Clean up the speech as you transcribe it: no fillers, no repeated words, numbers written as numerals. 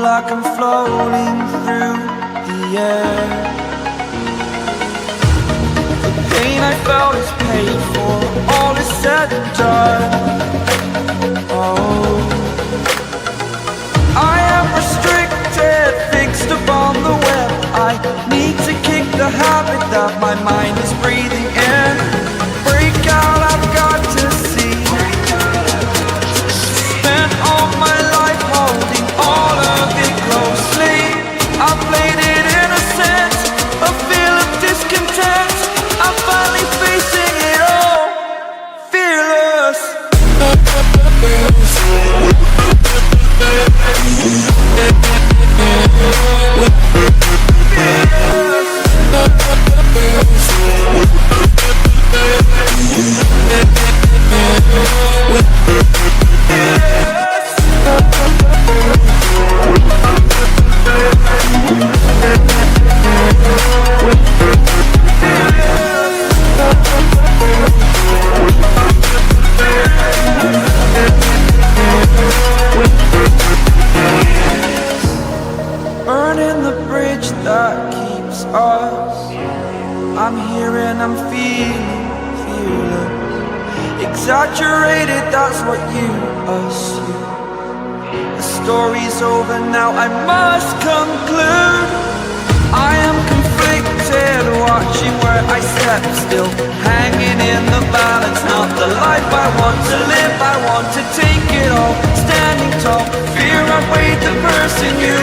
like I'm floating through the air. The pain I felt is paid for, all is said and done. Oh, I am restricted, fixed upon the web. I need to kick the habit that my mind is breathing in. Break out, I've got to see. Spent all my life holding all of it closely. I played it innocent, a feel of discontent. I'm finally facing it all, fearless. Burning the bridge that keeps us. I'm here and I'm feeling fearless. Exaggerated, that's what you assume. The story's over now, I must conclude. I am conflicted, watching where I step still, hanging in the balance. Not the life I want to live, I want to take it all. Standing tall, fear I weighed the person you